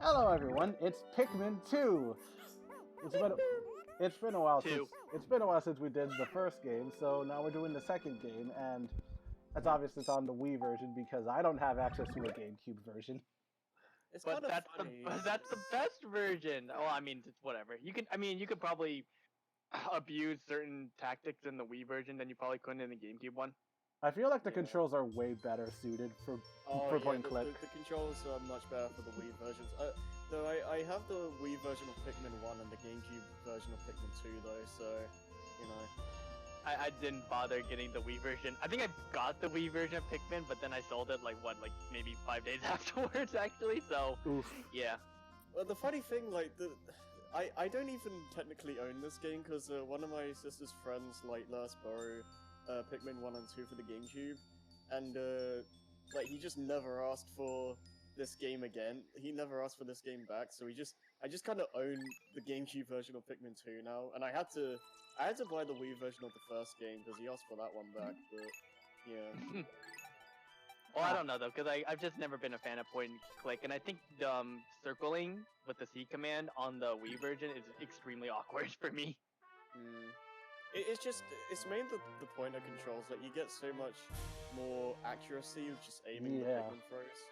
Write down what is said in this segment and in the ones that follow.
Hello everyone, it's Pikmin 2! It's been a while since we did the first game, so now we're doing the second game, and that's obviously it's on the Wii version because I don't have access to a GameCube version. It's But kind of that's funny. that's the best version. Well, I mean, it's whatever. You could probably abuse certain tactics in the Wii version than you probably couldn't in the GameCube one. I feel like the Yeah. controls are way better suited for point and click. The controls are much better for the Wii versions. Though I have the Wii version of Pikmin 1 and the GameCube version of Pikmin 2 though, so, you know. I didn't bother getting the Wii version. I think I got the Wii version of Pikmin, but then I sold it like maybe 5 days afterwards actually. So Oof. yeah. Well, the funny thing, I don't even technically own this game because one of my sister's friends let us borrow Pikmin 1 and 2 for the GameCube, and he just never asked for this game again. He never asked for this game back, so I just kind of own the GameCube version of Pikmin 2 now, and I had to buy the Wii version of the first game because he asked for that one back. But yeah. Well, I don't know though, because I've just never been a fan of point and click, and I think circling with the C command on the Wii version is extremely awkward for me. It's mainly the pointer controls. Like, you get so much more accuracy with just aiming the Pikmin throws.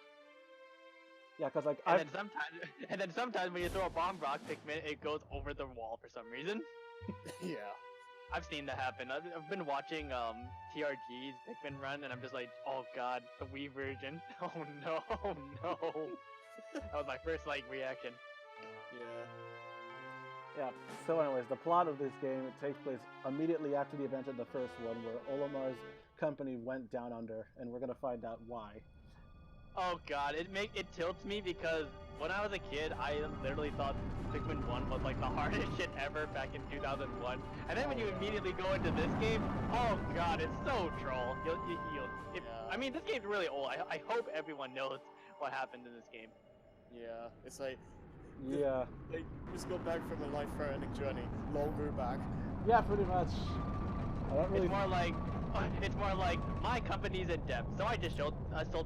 Yeah, because like and then sometimes when you throw a bomb rock Pikmin, it goes over the wall for some reason. Yeah. I've seen that happen. I've been watching TRG's Pikmin run, and I'm just like, oh god, the Wii version. Oh no, no. That was my first reaction. Yeah. Yeah, so anyways, the plot of this game, it takes place immediately after the event of the first one, where Olimar's company went down under, and we're gonna find out why. Oh god, it tilts me because when I was a kid, I literally thought Pikmin 1 was like the hardest shit ever back in 2001. And then when you immediately go into this game, oh god, it's so troll. I mean, this game's really old. I hope everyone knows what happened in this game. Yeah, it's like... Yeah. They just got back from a life-threatening journey. Lol, go back. Yeah, pretty much. I don't really... It's more like my company's in debt, so I just sold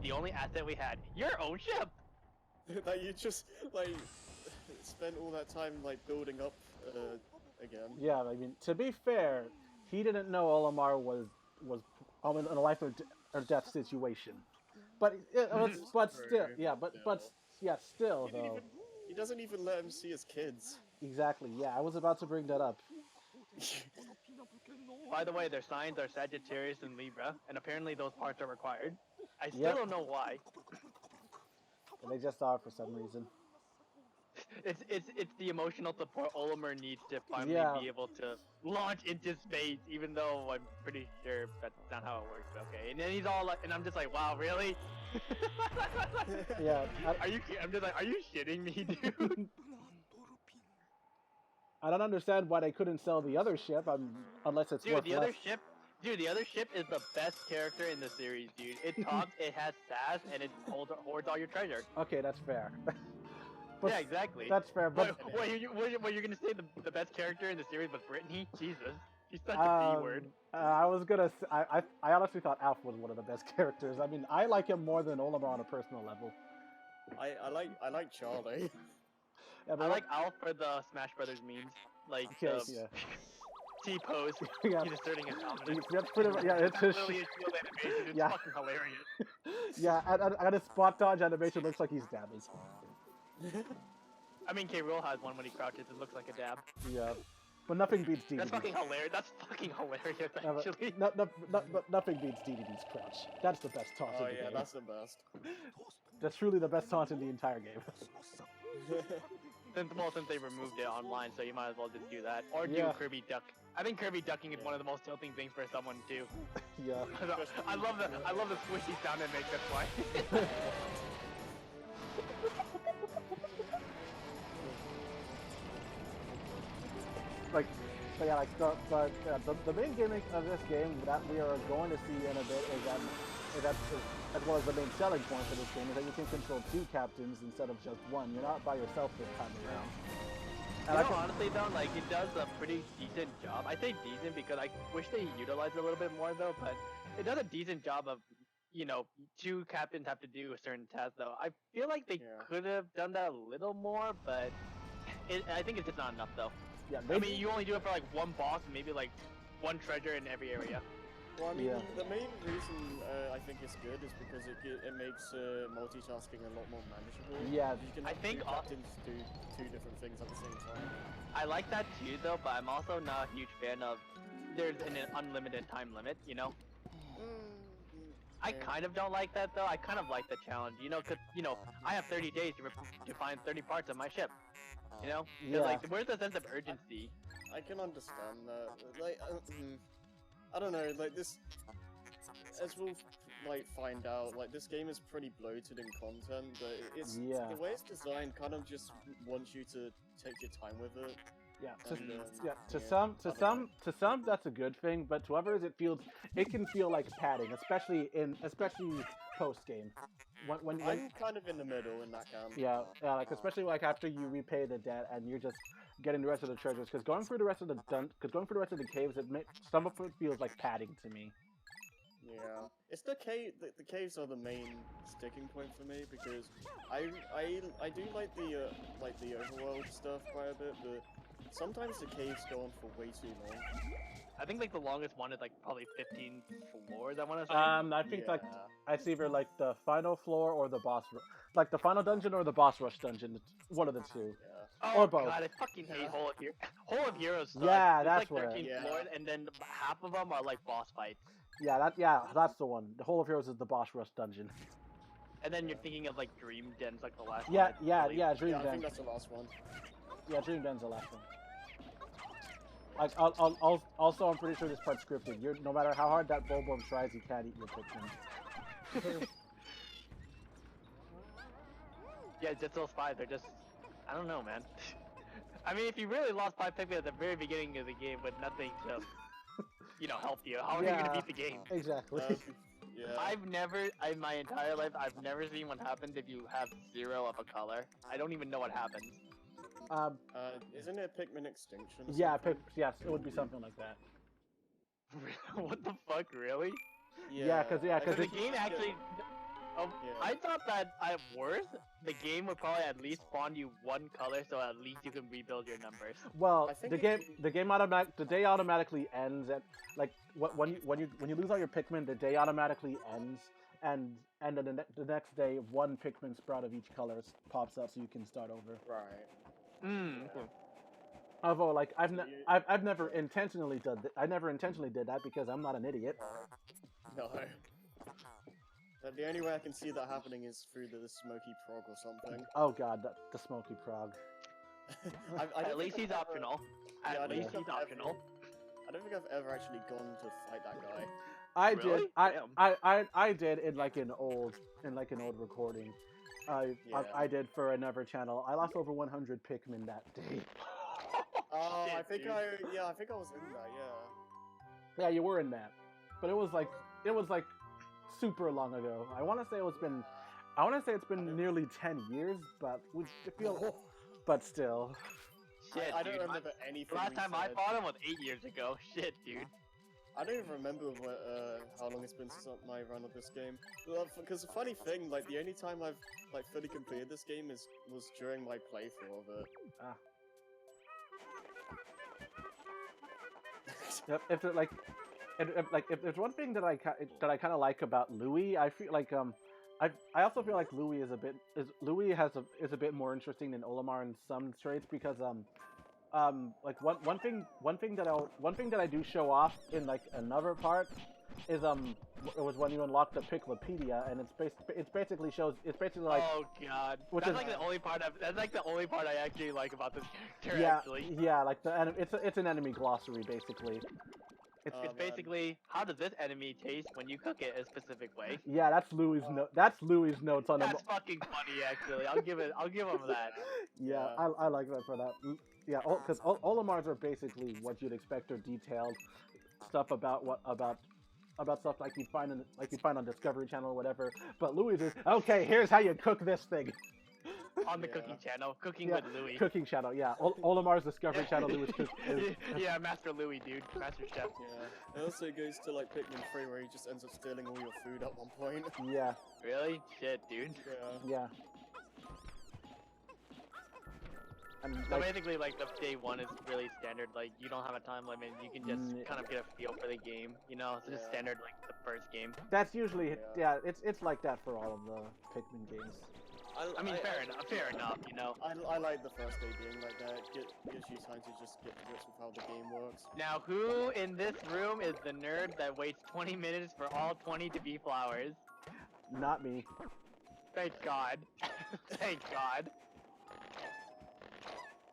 the only asset we had, your own ship. That you just spent all that time building up again. Yeah, I mean, to be fair, he didn't know Olimar was in a life or death situation. But still though. He doesn't even let him see his kids. Exactly. Yeah, I was about to bring that up. By the way, their signs are Sagittarius and Libra, and apparently those parts are required. I still don't know why. And they just are for some reason. It's the emotional support Olimar needs to finally be able to launch into space, even though I'm pretty sure that's not how it works. Okay, and then he's all like, and I'm just like, wow, really? Yeah. I'm just like, are you shitting me, dude? I don't understand why they couldn't sell the other ship, unless it's worth less. The other ship is the best character in the series, dude. It talks, it has sass, and it hoards all your treasure. Okay, that's fair. But yeah, exactly. That's fair, but... You're gonna say the best character in the series was Brittany? Jesus. She's such a B-word. I was gonna say, I honestly thought Alf was one of the best characters. I mean, I like him more than Olimar on a personal level. I like Charlie. Yeah, I like Alf for the Smash Brothers memes. T-pose. Yeah. He's asserting his dominance. That's pretty much, it's literally a shield animation. It's fucking hilarious. Yeah, and his spot dodge animation looks like he's dabbing. I mean, K. Rool has one when he crouches. It looks like a dab. Yeah, but nothing beats DDD. That's fucking hilarious. Actually. Nothing beats DDD's crouch. That's the best taunt in the game. Oh yeah, that's the best. That's truly the best taunt in the entire game. Since they removed it online, so you might as well just do that. Or do Kirby Duck. I think Kirby ducking is one of the most tilting things for someone too. Yeah. I love the squishy sound it makes, that's why. The main gimmick of this game that we are going to see in a bit is that as well as the main selling point for this game is that you can control 2 captains instead of just 1. You're not by yourself this time around. And honestly though, it does a pretty decent job. I say decent because I wish they utilized it a little bit more though, but it does a decent job of you know, two captains have to do a certain task. Though I feel like they Yeah. could have done that a little more, but I think it's just not enough though. Yeah, I mean, you only do it for like one boss, and maybe like one treasure in every area. Well, I mean, Yeah. the main reason I think it's good is because it makes multitasking a lot more manageable. Yeah. You can I have think two captains do two different things at the same time. I like that too, though, but I'm also not a huge fan of there's an unlimited time limit. You know, I Yeah. kind of don't like that though. I kind of like the challenge. You know, 'cause you know I have 30 days to find 30 parts of my ship. You know, 'cause, Yeah. like where's the sense of urgency? I can understand that. Like, I don't know. Like this, as we'll like find out, like this game is pretty bloated in content, but it's Yeah. the way it's designed kind of just wants you to take your time with it. Yeah, And, to yeah, some that's a good thing, but to others it can feel like padding, especially post game. When I'm kind of in the middle in that camp. yeah, like especially like after you repay the debt and you're just getting the rest of the treasures, because going through the rest of the caves, some of it feels like padding to me. Yeah, it's the cave. The caves are the main sticking point for me because I do like the overworld stuff quite a bit, but sometimes the caves go on for way too long. I think like the longest one is like probably 15 floors. I want to say. I think like it's either like the final floor or the boss, like the final dungeon or the boss rush dungeon. It's one of the two. Yeah. Oh or both. god, I fucking hate Hole of Heroes. Hole of Heroes sucks. Yeah, There's that's like where- 13 Yeah. floors, and then half of them are like boss fights. Yeah, that's the one. The Hole of Heroes is the boss rush dungeon. And then you're thinking of like Dream Den's like the last Yeah, one. I yeah, believe. yeah. Dream Yeah, I Den. think that's the last one. Yeah, Dream Den's the last one. Like, also, I'm pretty sure this part's scripted. No matter how hard that Bulborn tries, he can't eat your Pikmin. Yeah, just those five. They're just, I don't know, man. I mean, if you really lost 5 Pikmin at the very beginning of the game with nothing to, you know, help you, how are you gonna beat the game? Exactly. Yeah. In my entire life, I've never seen what happens if you have 0 of a color. I don't even know what happens. Isn't it Pikmin Extinction? or Yeah, something? yes, it would be something like that. What the fuck, really? Yeah, 'cause I Because the think- game actually. Oh, Yeah. I thought that at worst, the game would probably at least spawn you one color, so at least you can rebuild your numbers. Well, I think the day automatically ends at like when you lose all your Pikmin, the day automatically ends, and then the next day one Pikmin sprout of each color pops up, so you can start over. Right. Hmm. Although, like I've never intentionally did that because I'm not an idiot. No. But the only way I can see that happening is through the smoky prog or something. Oh god, the smoky prog. I don't At least think he's I've ever- optional. Yeah, I At don't least think he's I've optional. I don't think I've ever actually gone to fight that guy. I Really? did. Damn. I did in like an old recording. Yeah. I did for another channel. I lost over 100 Pikmin that day. Oh, Shit, I think dude. I think I was in that. Yeah. Yeah, you were in that, but it was like super long ago. I want to say it's been nearly 10 years, but but still. Shit, I don't dude. remember The anything. last we time I said. fought him was 8 years ago. Shit, dude. I don't even remember how long it's been since my run of this game. Because the funny thing, like the only time I've like fully completed this game was during my playthrough of it. Ah. Yep. If there's one thing that I kind of like about Louie, I feel like I also feel like Louie is a bit more interesting than Olimar in some traits because like one thing that I do show off in like another part is it was when you unlock the Piklopedia, and it's basically like Oh god. which That's is- like the only part I actually like about this character. yeah Actually, yeah like it's an enemy glossary basically. it's Oh, man. basically how does this enemy taste when you cook it a specific way. Yeah, that's Louie's notes on That's fucking funny, actually. I'll give him that. Yeah, I like that for that. Yeah, because Olimars are basically what you'd expect, or detailed stuff about stuff like you'd find on Discovery Channel or whatever. But Louis is okay. Here's how you cook this thing. On the Yeah. cooking channel, cooking Yeah, with Louie. Cooking channel, yeah. Olimar's Discovery Channel. Louis Yeah, Master Louie, dude, Master Chef. Yeah. It also goes to like Pikmin 3 where he just ends up stealing all your food at one point. Yeah, Really? Shit, dude. Yeah. yeah. And So like, basically, like, the day one is really standard. Like, you don't have a time limit. You can just Mm. kind of get a feel for the game. You know, it's just Yeah. standard, like, the first game. that's usually Yeah. it's like that for all of the Pikmin games. I mean, fair enough, you know. I like the first day being like that. Gives you time to just get to grips with how the game works. Now, who in this room is the nerd that waits 20 minutes for all 20 to be flowers? Not me. Thank God. Thank God.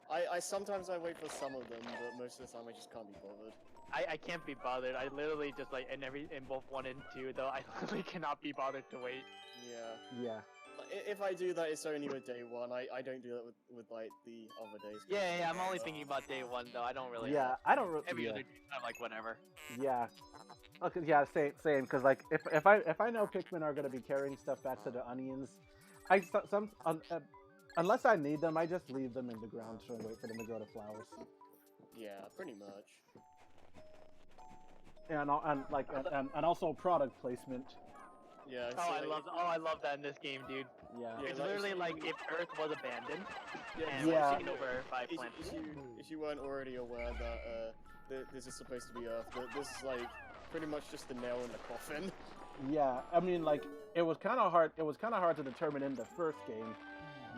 I sometimes I wait for some of them, but most of the time I just can't be bothered. I can't be bothered. I literally just like in both 1 and 2 though. I literally cannot be bothered to wait. Yeah. Yeah. If I do that, it's only with day one. I don't do that with like the other days. Yeah, I'm only thinking about day 1 though. I don't really. Yeah, I don't really. Every Yeah. other day, I'm like whatever. Yeah. Okay. Yeah. Same. Because like, if I know Pikmin are gonna be carrying stuff back to the onions, unless I need them, I just leave them in the ground and wait for them to grow to flowers. Yeah, pretty much. And also product placement. Yeah. Oh, so, I love that in this game, dude. Yeah. Yeah, It's like, literally like if Earth was abandoned and Yeah. taken over by plants. If you weren't already aware that this is supposed to be Earth, this is like pretty much just the nail in the coffin. Yeah. I mean, like, it was kind of hard. It was kind of hard to determine in the first game,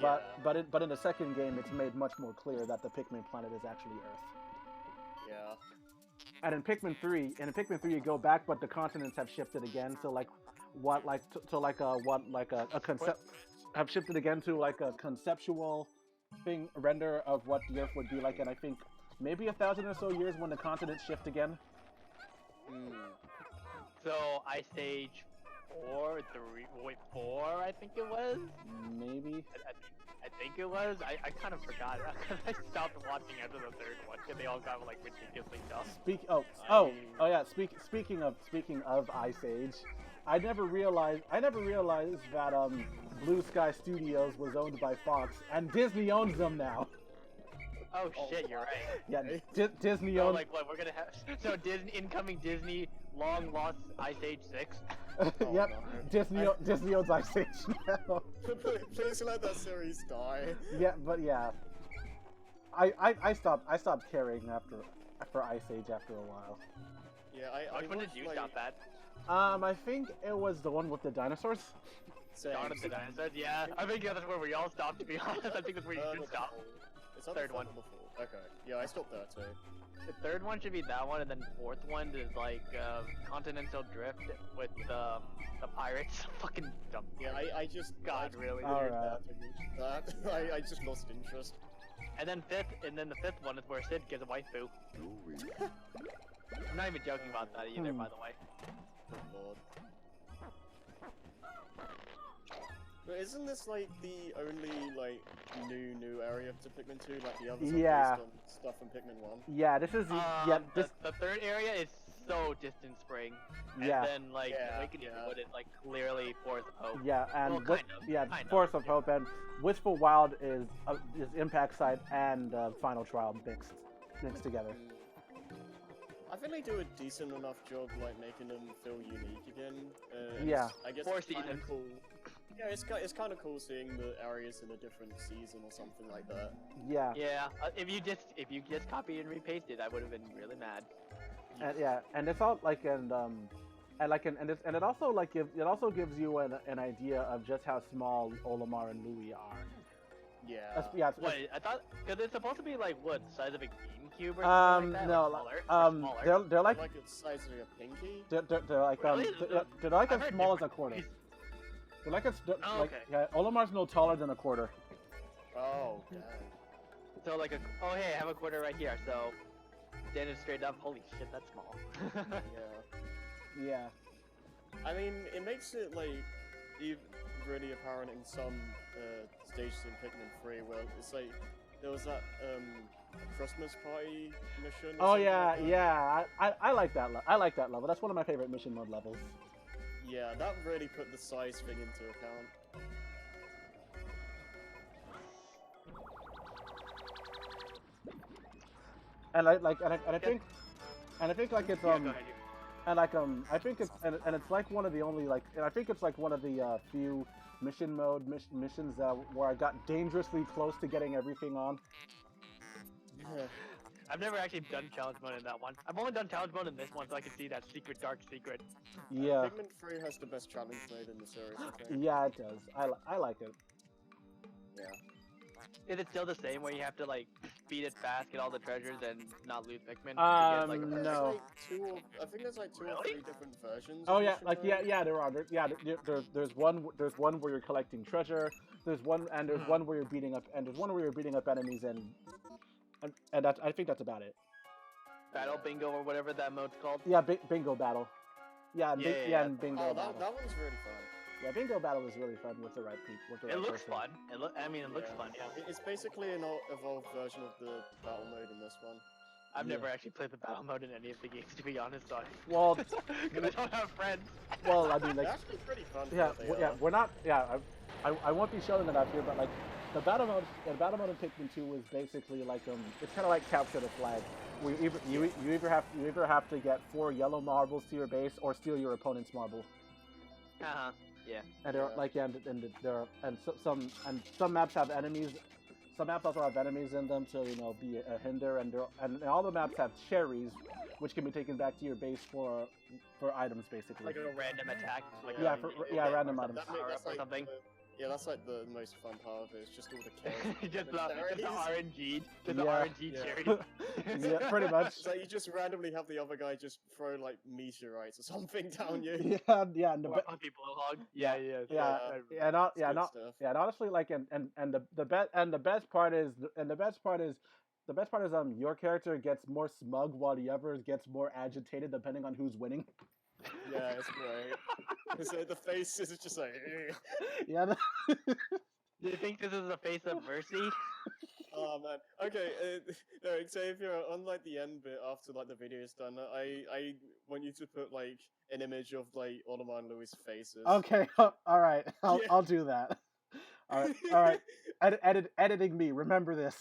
but in the second game, it's made much more clear that the Pikmin planet is actually Earth. Yeah. And in Pikmin 3, you go back, but the continents have shifted again. So like, have shifted again to like a conceptual thing render of what the Earth would be like. And I think maybe 1,000 or so years when the continents shift again. So Ice Age 4, I think it was. Maybe. I think it was. I kind of forgot because I stopped watching after the third one because they all got like ridiculously dumb. Speaking of Ice Age, I never realized that Blue Sky Studios was owned by Fox, and Disney owns them now. Oh shit, you're right. Yeah, Disney So owns. like what we're gonna have? So incoming Disney long lost Ice Age 6. Yep, no. Disney owns Ice Age now. Please let that series die. Yeah, but yeah, I stopped caring for Ice Age after a while. Yeah, Which one did you stop at? I think it was the one with the dinosaurs. Dawn of the Dinosaurs? Yeah, I think that's where we all stopped, to be honest. I think that's where you should stop. It's not Third the one. before. Okay. Yeah, I stopped there too. The third one should be that one, and then fourth one is like Continental Drift with the pirates. Fucking dumb. Yeah, I just God, really? Alright. that. I just lost interest. And then the fifth one is where Sid gets a waifu. I'm not even joking about that either, by the way. Good lord. But isn't this like the only like new area to Pikmin 2? Like the others are Yeah. based on stuff from Pikmin 1. Yeah, this is The third area is so Distant Spring, and Yeah. then like Yeah, Awakening yeah. Wood is like clearly Forest of Hope. Yeah, and Well, kind of. Force of Hope and Wistful Wild is Impact Side and Final Trial mixed together. I think they do a decent enough job like making them feel unique again. Yeah. I guess 4 it's kinda seasons. cool. Yeah, it's kind of cool seeing the areas in a different season or something like that. Yeah, Yeah, if you just copied and repasted, I would have been really mad. and it's all like it also gives you an idea of just how small Olimar and Louie are. Yeah. Wait, I thought because it's supposed to be like what size of a GameCube or something like that? no, like, smaller. they're like Like it's size of a pinky. they're like Really? they're like I've as heard small as a different quarter. things. They're like Oh, okay. Olimar's no taller than a quarter. Oh, damn. So like hey, I have a quarter right here. So stand it straight up. Holy shit, that's small. Yeah. Yeah. I mean, it makes it like really apparent in some stages in Pikmin 3 where it's like there was that Christmas party mission. Or Oh something yeah, like that. yeah. I like that. I like that level. That's one of my favorite mission mode levels. Yeah, that really put the size thing into account. and I think like it's Yeah, go ahead. I think it's and it's like one of the only like and I think it's like one of the few missions where I got dangerously close to getting everything on. I've never actually done challenge mode in that one. I've only done challenge mode in this one, so I can see that secret, dark secret. Yeah. Pikmin 3 has the best challenge mode in the series, I think. Yeah, it does. I like it. Yeah. Is it still the same where you have to like beat it fast, get all the treasures, and not lose Pikmin? No. I think there's like two or Really? three different versions. Oh of yeah, mission like mode. there are. There's one where you're collecting treasure. There's one where you're beating up enemies and that's, I think that's about it. Battle bingo or whatever that mode's called. Yeah, bingo battle. Yeah, Yeah. and bingo Oh, battle. that one's really fun. Yeah, bingo battle is really fun with the right people. It looks fun. It looks fun. Yeah. It's basically an evolved version of the battle mode in this one. I've never actually played the battle mode in any of the games, to be honest. So Well, because I don't have friends. well, I mean, They're like, actually pretty fun. yeah, for what they are. we're not. Yeah, I won't be showing it up here, but like, the battle mode in Pikmin 2 is basically like it's kind of like capture the flag. Where you either have to get 4 yellow marbles to your base or steal your opponent's marble. Yeah. And there are, like some maps have enemies. Some maps also have enemies in them to be a hinder, and all the maps have cherries, which can be taken back to your base for items basically. Like a random attack. Like random items. That's or like something. that's like the most fun part of it. It's just all the chaos. just the the RNG. Just the Yeah. RNG Yeah. charity. Yeah, pretty much. So you just randomly have the other guy just throw like meteorites or something down you. Yeah, and the Or Puppy Blowhog. Yeah. and honestly, like, and the best part is your character gets more smug while the others gets more agitated depending on who's winning. Yeah, it's great. So the face is just like. Yeah. Do you think this is the face of mercy? Oh man. Okay. No, so if you're on like the end bit after like the video is done, I want you to put like an image of like Olimar and Louie's faces. Okay. All right. I'll do that. All right. Editing me. Remember this.